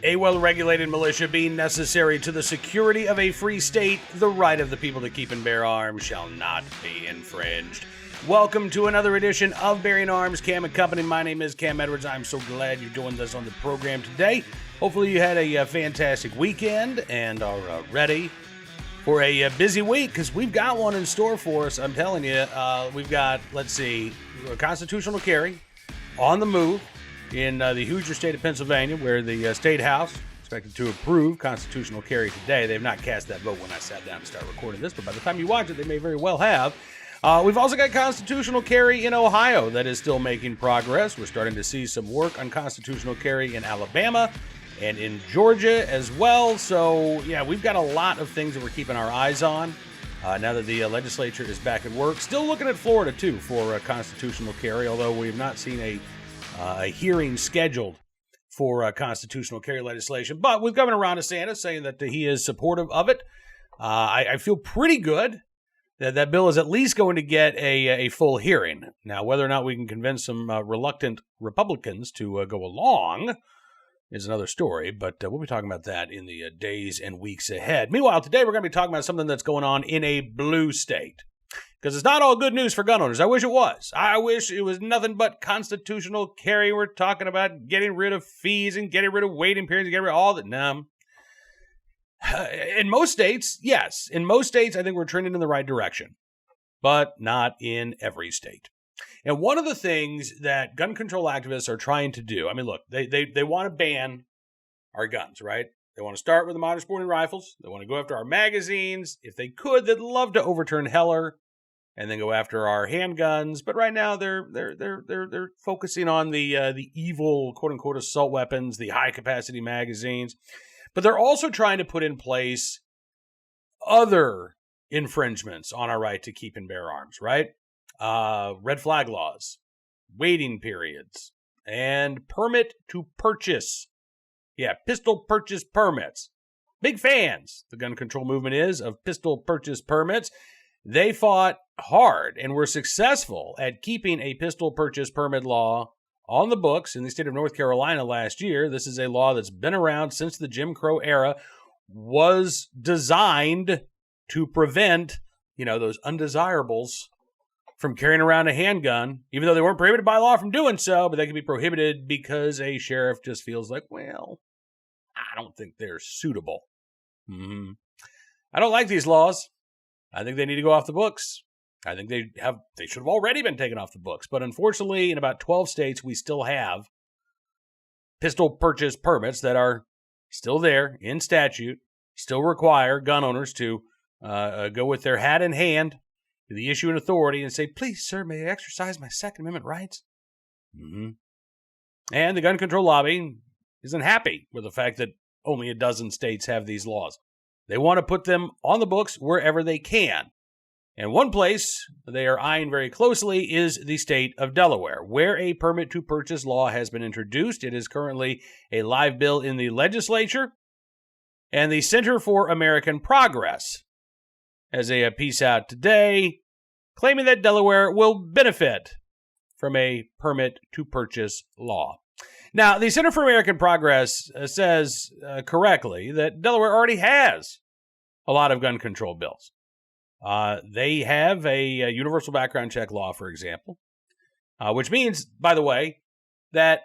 A well-regulated militia being necessary to the security of a free state, the right of the people to keep and bear arms shall not be infringed. Welcome to another edition of Bearing Arms, Cam and Company. My name is Cam Edwards. I'm so glad you joined us on the program today. Hopefully you had a fantastic weekend and are ready for a busy week, because we've got one in store for us. I'm telling you, we've got, a constitutional carry on the move in the Hoosier state of Pennsylvania, where the State House expected to approve constitutional carry today. They have not cast that vote when I sat down to start recording this, but by the time you watch it, they may very well have. We've also got constitutional carry in Ohio that is still making progress. We're starting to see some work on constitutional carry in Alabama and in Georgia as well. So, yeah, we've got a lot of things that we're keeping our eyes on now that the legislature is back at work. Still looking at Florida, too, for constitutional carry, although we have not seen a hearing scheduled for constitutional carry legislation. But with Governor Ron DeSantis saying that he is supportive of it, I feel pretty good that that bill is at least going to get a full hearing. Now, whether or not we can convince some reluctant Republicans to go along is another story, but we'll be talking about that in the days and weeks ahead. Meanwhile, today we're going to be talking about something that's going on in a blue state, because it's not all good news for gun owners. I wish it was. I wish it was nothing but constitutional carry. We're talking about getting rid of fees and getting rid of waiting periods and getting rid of all that. No. In most states, yes. In most states, I think we're trending in the right direction, but not in every state. And one of the things that gun control activists are trying to do, I mean, look, they want to ban our guns, right? They want to start with the modern sporting rifles. They want to go after our magazines. If they could, they'd love to overturn Heller and then go after our handguns. But right now, they're focusing on the evil, quote unquote, assault weapons, the high capacity magazines. But they're also trying to put in place other infringements on our right to keep and bear arms, right? Red flag laws, waiting periods, and permit to purchase. Yeah, pistol purchase permits. Big fans, the gun control movement is, of pistol purchase permits. They fought hard and were successful at keeping a pistol purchase permit law on the books in the state of North Carolina last year. This is a law that's been around since the Jim Crow era, was designed to prevent, those undesirables from carrying around a handgun, even though they weren't prohibited by law from doing so, but they could be prohibited because a sheriff just feels like, well, I don't think they're suitable. I don't like these laws. I think they need to go off the books. I think they should have already been taken off the books. But unfortunately, in about 12 states, we still have pistol purchase permits that are still there in statute, still require gun owners to go with their hat in hand to the issuing authority and say, please, sir, may I exercise my Second Amendment rights? And the gun control lobby isn't happy with the fact that only a dozen states have these laws. They want to put them on the books wherever they can. And one place they are eyeing very closely is the state of Delaware, where a permit to purchase law has been introduced. It is currently a live bill in the legislature. And the Center for American Progress has a piece out today claiming that Delaware will benefit from a permit to purchase law. Now, the Center for American Progress says correctly that Delaware already has a lot of gun control bills. They have a universal background check law, for example, which means, by the way, that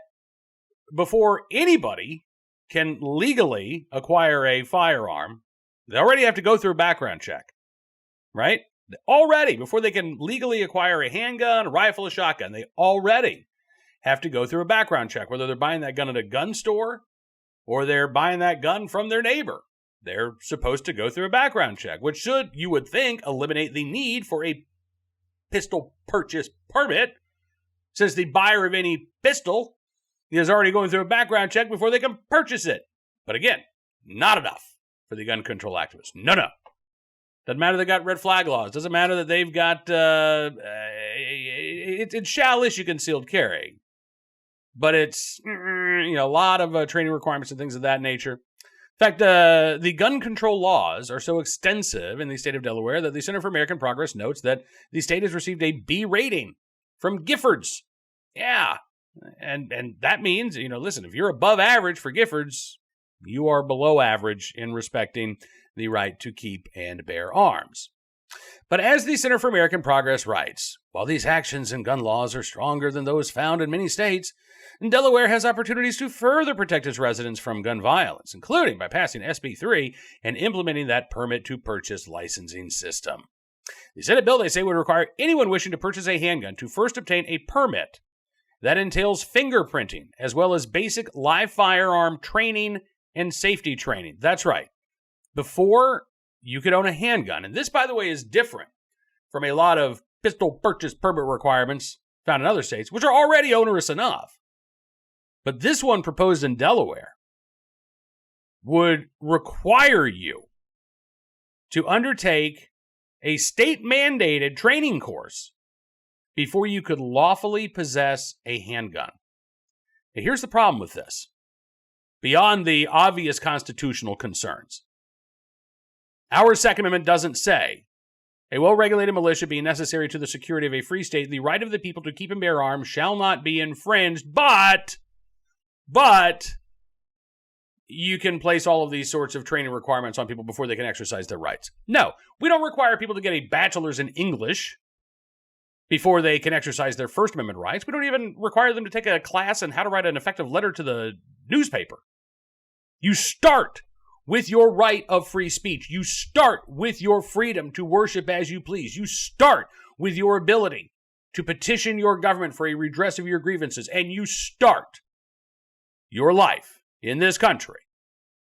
before anybody can legally acquire a firearm, they already have to go through a background check, right? Already, before they can legally acquire a handgun, a rifle, a shotgun, they already have to go through a background check, whether they're buying that gun at a gun store or they're buying that gun from their neighbor. They're supposed to go through a background check, which should, you would think, eliminate the need for a pistol purchase permit, since the buyer of any pistol is already going through a background check before they can purchase it. But again, not enough for the gun control activists. No. Doesn't matter they got red flag laws. Doesn't matter that they've got, it shall issue concealed carry. But it's, a lot of training requirements and things of that nature. In fact, the gun control laws are so extensive in the state of Delaware that the Center for American Progress notes that the state has received a B rating from Giffords. Yeah. And that means, listen, if you're above average for Giffords, you are below average in respecting the right to keep and bear arms. But as the Center for American Progress writes, while these actions and gun laws are stronger than those found in many states, Delaware has opportunities to further protect its residents from gun violence, including by passing SB 3 and implementing that permit to purchase licensing system. The Senate bill, they say, would require anyone wishing to purchase a handgun to first obtain a permit that entails fingerprinting, as well as basic live firearm training and safety training. That's right. Before you could own a handgun, and this, by the way, is different from a lot of pistol purchase permit requirements found in other states, which are already onerous enough. But this one proposed in Delaware would require you to undertake a state-mandated training course before you could lawfully possess a handgun. Now, here's the problem with this. Beyond the obvious constitutional concerns, our Second Amendment doesn't say, a well-regulated militia being necessary to the security of a free state, the right of the people to keep and bear arms shall not be infringed, but you can place all of these sorts of training requirements on people before they can exercise their rights. No, we don't require people to get a bachelor's in English before they can exercise their First Amendment rights. We don't even require them to take a class on how to write an effective letter to the newspaper. You start with your right of free speech. You start with your freedom to worship as you please. You start with your ability to petition your government for a redress of your grievances. And you start your life in this country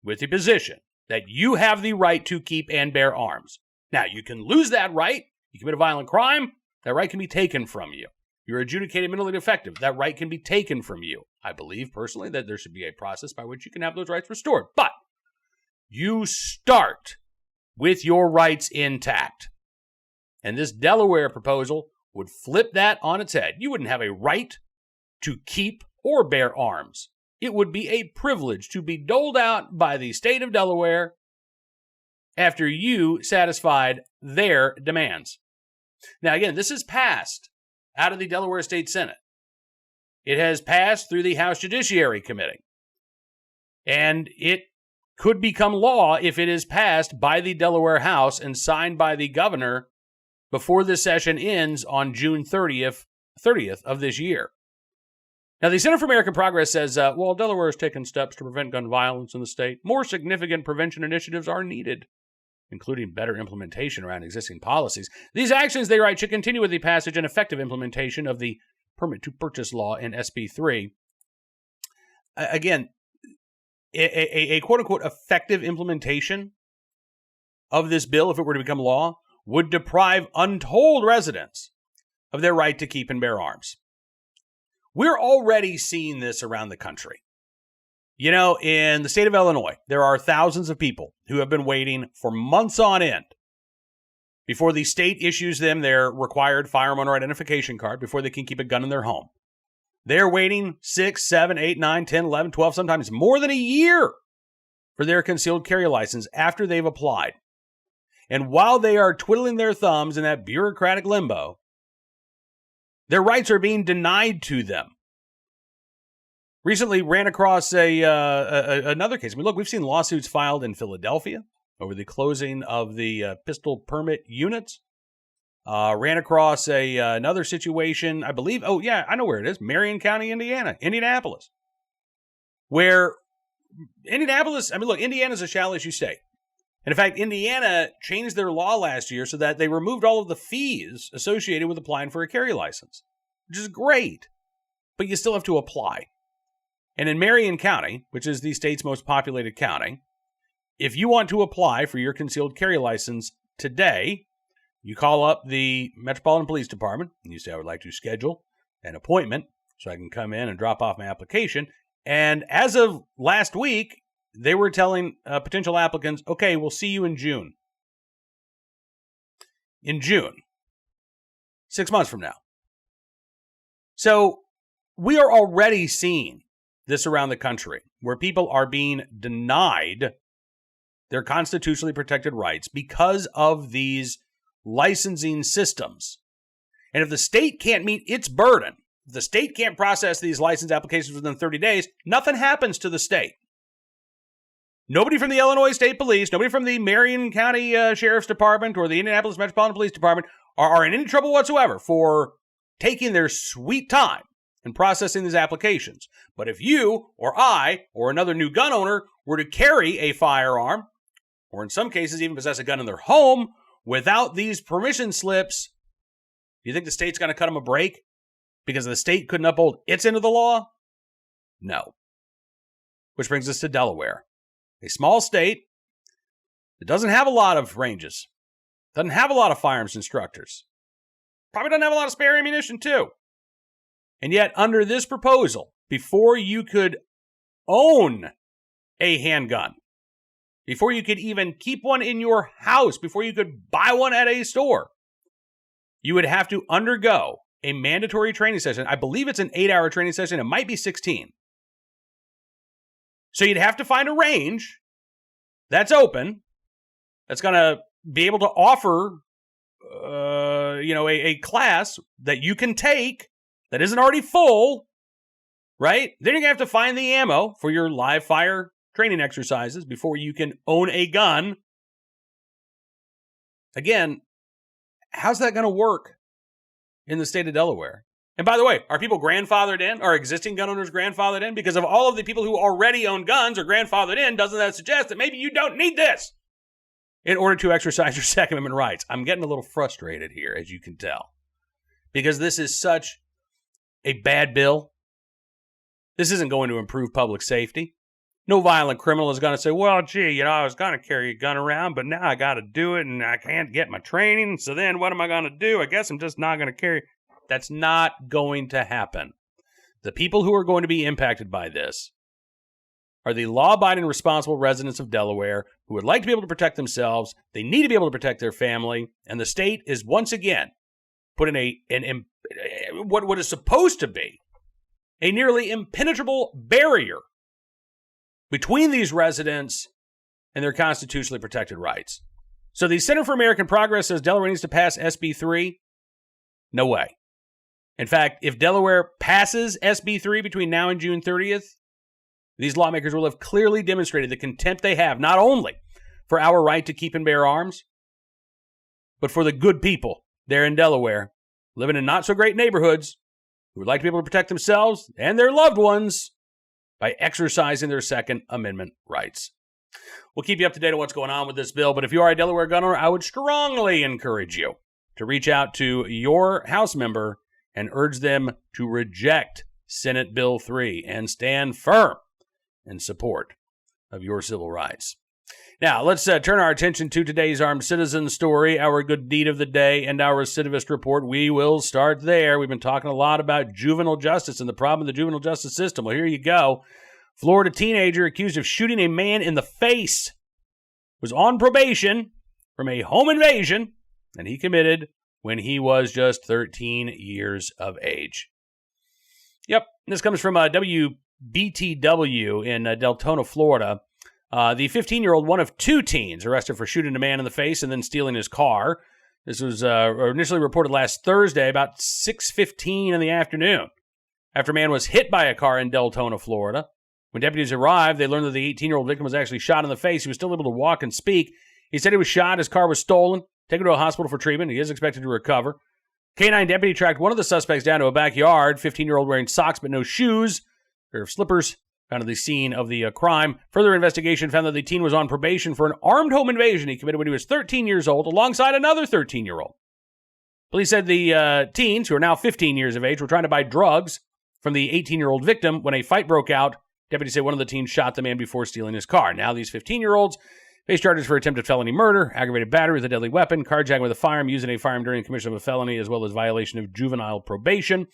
with the position that you have the right to keep and bear arms. Now, you can lose that right. You commit a violent crime, that right can be taken from you. You're adjudicated mentally defective, that right can be taken from you. I believe personally that there should be a process by which you can have those rights restored. But you start with your rights intact. And this Delaware proposal would flip that on its head. You wouldn't have a right to keep or bear arms. It would be a privilege to be doled out by the state of Delaware after you satisfied their demands. Now, again, this is passed out of the Delaware State Senate. It has passed through the House Judiciary Committee. And it could become law if it is passed by the Delaware House and signed by the governor before this session ends on June 30th of this year. Now, the Center for American Progress says, while Delaware has taken steps to prevent gun violence in the state, more significant prevention initiatives are needed, including better implementation around existing policies. These actions, they write, should continue with the passage and effective implementation of the permit to purchase law in SB 3. Again, a quote-unquote effective implementation of this bill, if it were to become law, would deprive untold residents of their right to keep and bear arms. We're already seeing this around the country. You know, in the state of Illinois, there are thousands of people who have been waiting for months on end before the state issues them their required firearm owner identification card before they can keep a gun in their home. They're waiting 6, 7, 8, 9, 10, 11, 12, sometimes more than a year for their concealed carry license after they've applied. And while they are twiddling their thumbs in that bureaucratic limbo, their rights are being denied to them. Recently ran across another case. I mean, look, we've seen lawsuits filed in Philadelphia over the closing of the pistol permit units. Ran across another situation, I believe. Oh, yeah, I know where it is. Marion County, Indianapolis. Where Indianapolis, I mean, look, Indiana's a shall issue state. And in fact, Indiana changed their law last year so that they removed all of the fees associated with applying for a carry license, which is great. But you still have to apply. And in Marion County, which is the state's most populated county, if you want to apply for your concealed carry license today, you call up the Metropolitan Police Department and you say, I would like to schedule an appointment so I can come in and drop off my application. And as of last week, they were telling potential applicants, okay, we'll see you in June. In June. 6 months from now. So we are already seeing this around the country where people are being denied their constitutionally protected rights because of these licensing systems. And if the state can't meet its burden, if the state can't process these license applications within 30 days, nothing happens to the state. Nobody from the Illinois State Police, nobody from the Marion County Sheriff's Department or the Indianapolis Metropolitan Police Department are in any trouble whatsoever for taking their sweet time and processing these applications. But if you or I or another new gun owner were to carry a firearm, or in some cases even possess a gun in their home without these permission slips, do you think the state's going to cut them a break because the state couldn't uphold its end of the law? No. Which brings us to Delaware, a small state that doesn't have a lot of ranges, doesn't have a lot of firearms instructors, probably doesn't have a lot of spare ammunition too. And yet, under this proposal, before you could own a handgun, before you could even keep one in your house, before you could buy one at a store, you would have to undergo a mandatory training session. I believe it's an 8-hour training session. It might be 16. So you'd have to find a range that's open, that's going to be able to offer, a class that you can take that isn't already full, right? Then you're going to have to find the ammo for your live fire training exercises before you can own a gun. Again, how's that going to work in the state of Delaware? And by the way, are people grandfathered in? Are existing gun owners grandfathered in? Because of all of the people who already own guns are grandfathered in, doesn't that suggest that maybe you don't need this in order to exercise your Second Amendment rights? I'm getting a little frustrated here, as you can tell, because this is such a bad bill. This isn't going to improve public safety. No violent criminal is going to say, well, gee, I was going to carry a gun around, but now I got to do it and I can't get my training. So then what am I going to do? I guess I'm just not going to carry. That's not going to happen. The people who are going to be impacted by this are the law-abiding, responsible residents of Delaware who would like to be able to protect themselves. They need to be able to protect their family. And the state is once again put in what is supposed to be a nearly impenetrable barrier between these residents and their constitutionally protected rights. So the Center for American Progress says Delaware needs to pass SB 3. No way. In fact, if Delaware passes SB 3 between now and June 30th, these lawmakers will have clearly demonstrated the contempt they have not only for our right to keep and bear arms, but for the good people there in Delaware, living in not-so-great neighborhoods, who would like to be able to protect themselves and their loved ones by exercising their Second Amendment rights. We'll keep you up to date on what's going on with this bill, but if you are a Delaware gun owner, I would strongly encourage you to reach out to your House member and urge them to reject Senate Bill 3 and stand firm in support of your civil rights. Now, let's turn our attention to today's armed citizen story, our good deed of the day, and our recidivist report. We will start there. We've been talking a lot about juvenile justice and the problem of the juvenile justice system. Well, here you go. Florida teenager accused of shooting a man in the face was on probation from a home invasion, and he committed when he was just 13 years of age. Yep, this comes from WBTW in Deltona, Florida. The 15-year-old, one of two teens, arrested for shooting a man in the face and then stealing his car. This was initially reported last Thursday about 6:15 in the afternoon, after a man was hit by a car in Deltona, Florida. When deputies arrived, they learned that the 18-year-old victim was actually shot in the face. He was still able to walk and speak. He said he was shot, his car was stolen, taken to a hospital for treatment. He is expected to recover. K-9 deputy tracked one of the suspects down to a backyard, 15-year-old wearing socks but no shoes, a pair of slippers, found at the scene of the crime. Further investigation found that the teen was on probation for an armed home invasion he committed when he was 13 years old, alongside another 13-year-old. Police said the teens, who are now 15 years of age, were trying to buy drugs from the 18-year-old victim when a fight broke out. Deputies say one of the teens shot the man before stealing his car. Now these 15-year-olds face charges for attempted felony murder, aggravated battery with a deadly weapon, carjacking with a firearm, using a firearm during the commission of a felony, as well as violation of juvenile probation.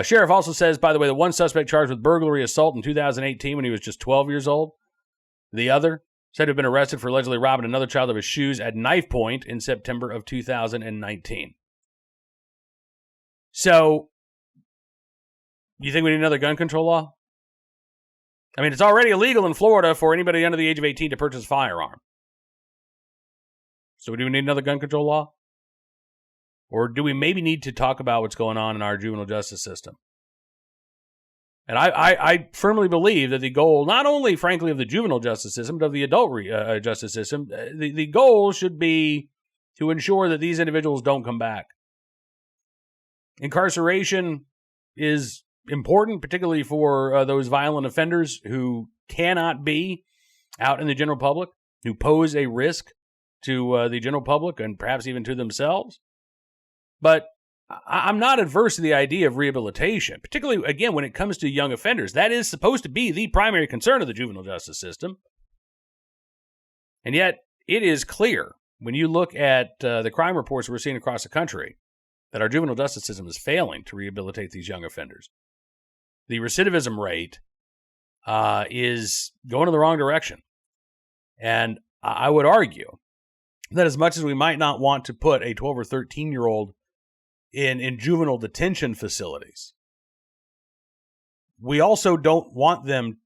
Sheriff also says, by the way, that one suspect charged with burglary assault in 2018 when he was just 12 years old. The other said to have been arrested for allegedly robbing another child of his shoes at knife point in September of 2019. So, you think we need another gun control law? I mean, it's already illegal in Florida for anybody under the age of 18 to purchase a firearm. So do we need another gun control law? Or do we maybe need to talk about what's going on in our juvenile justice system? And I firmly believe that the goal, not only, frankly, of the juvenile justice system, but of the adult justice system, the goal should be to ensure that these individuals don't come back. Incarceration is important, particularly for those violent offenders who cannot be out in the general public, who pose a risk to the general public and perhaps even to themselves. But I'm not adverse to the idea of rehabilitation, particularly, again, when it comes to young offenders. That is supposed to be the primary concern of the juvenile justice system. And yet, it is clear when you look at the crime reports we're seeing across the country that our juvenile justice system is failing to rehabilitate these young offenders. The recidivism rate is going in the wrong direction. And I would argue that as much as we might not want to put a 12 or 13-year-old in juvenile detention facilities, we also don't want them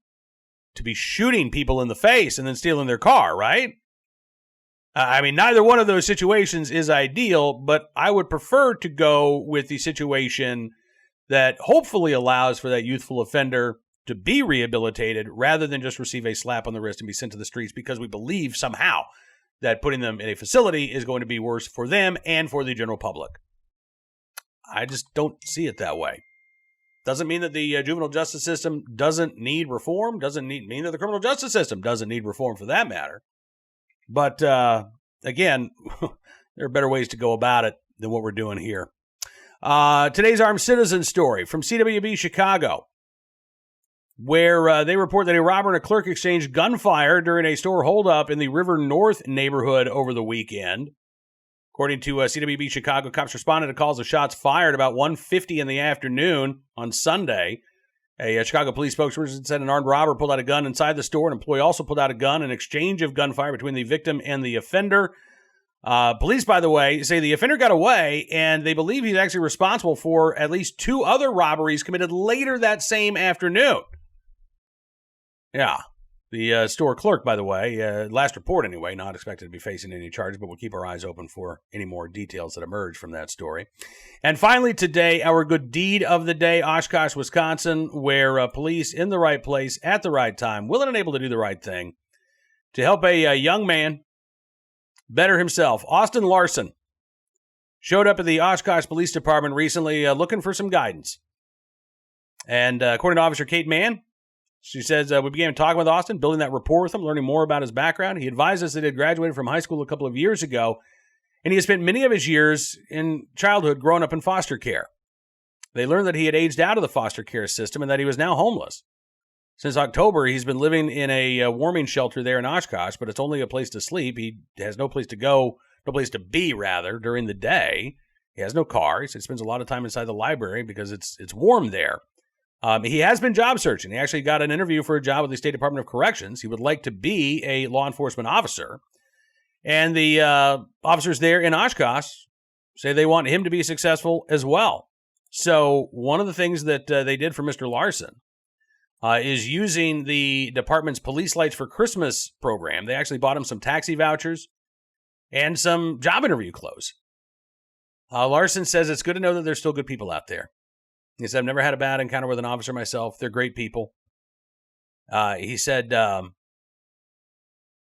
to be shooting people in the face and then stealing their car, right? I mean, neither one of those situations is ideal, but I would prefer to go with the situation that hopefully allows for that youthful offender to be rehabilitated rather than just receive a slap on the wrist and be sent to the streets because we believe somehow that putting them in a facility is going to be worse for them and for the general public. I just don't see it that way. Doesn't mean that the juvenile justice system doesn't need reform. Doesn't mean that the criminal justice system doesn't need reform for that matter. But again, there are better ways to go about it than what we're doing here. Today's armed citizen story from CWB Chicago, where they report that a robber and a clerk exchanged gunfire during a store holdup in the River North neighborhood over the weekend. According to CWB Chicago, cops responded to calls of shots fired about 1:50 in the afternoon on Sunday. A Chicago police spokesperson said an armed robber pulled out a gun inside the store. An employee also pulled out a gun. An exchange of gunfire between the victim and the offender. Police, by the way, say the offender got away, and they believe he's actually responsible for at least 2 other robberies committed later that same afternoon. Yeah. The store clerk, by the way, last report anyway, not expected to be facing any charges, but we'll keep our eyes open for any more details that emerge from that story. And finally today, our good deed of the day, Oshkosh, Wisconsin, where police in the right place at the right time, willing and able to do the right thing to help a young man better himself. Austin Larson showed up at the Oshkosh Police Department recently looking for some guidance. And according to Officer Kate Mann, she says, we began talking with Austin, building that rapport with him, learning more about his background. He advised us that he had graduated from high school a couple of years ago, and he has spent many of his years in childhood growing up in foster care. They learned that he had aged out of the foster care system and that he was now homeless. Since October, he's been living in a warming shelter there in Oshkosh, but it's only a place to sleep. He has no place to go, no place to be, rather, during the day. He has no car. He spends a lot of time inside the library because it's warm there. He has been job searching. He actually got an interview for a job with the State Department of Corrections. He would like to be a law enforcement officer. And the officers there in Oshkosh say they want him to be successful as well. So one of the things that they did for Mr. Larson is using the department's Police Lights for Christmas program. They actually bought him some taxi vouchers and some job interview clothes. Larson says it's good to know that there's still good people out there. He said, I've never had a bad encounter with an officer myself. They're great people. He said,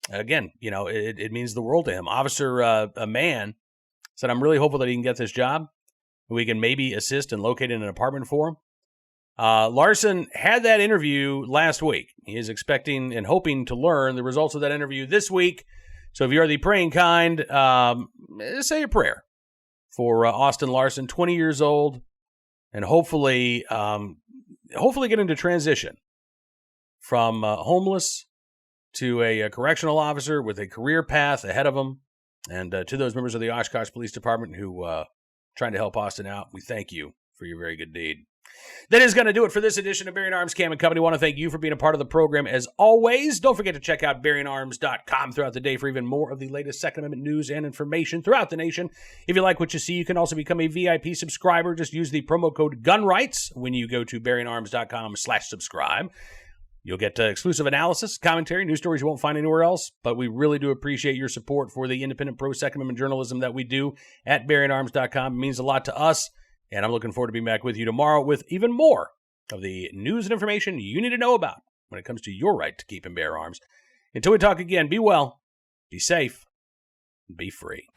again, you know, it means the world to him. Officer a man said, I'm really hopeful that he can get this job. We can maybe assist in locating an apartment for him. Larson had that interview last week. He is expecting and hoping to learn the results of that interview this week. So if you're the praying kind, say a prayer for Austin Larson, 20 years old. And hopefully getting to transition from homeless to a correctional officer with a career path ahead of him. And to those members of the Oshkosh Police Department who trying to help Austin out, we thank you for your very good deed. That is going to do it for this edition of Bearing Arms Cam & Company. I want to thank you for being a part of the program as always. Don't forget to check out BearingArms.com throughout the day for even more of the latest Second Amendment news and information throughout the nation. If you like what you see, you can also become a VIP subscriber. Just use the promo code GUNRIGHTS when you go to BearingArms.com/subscribe. You'll get exclusive analysis, commentary, news stories you won't find anywhere else, but we really do appreciate your support for the independent pro-Second Amendment journalism that we do at BearingArms.com. It means a lot to us. And I'm looking forward to being back with you tomorrow with even more of the news and information you need to know about when it comes to your right to keep and bear arms. Until we talk again, be well, be safe, and be free.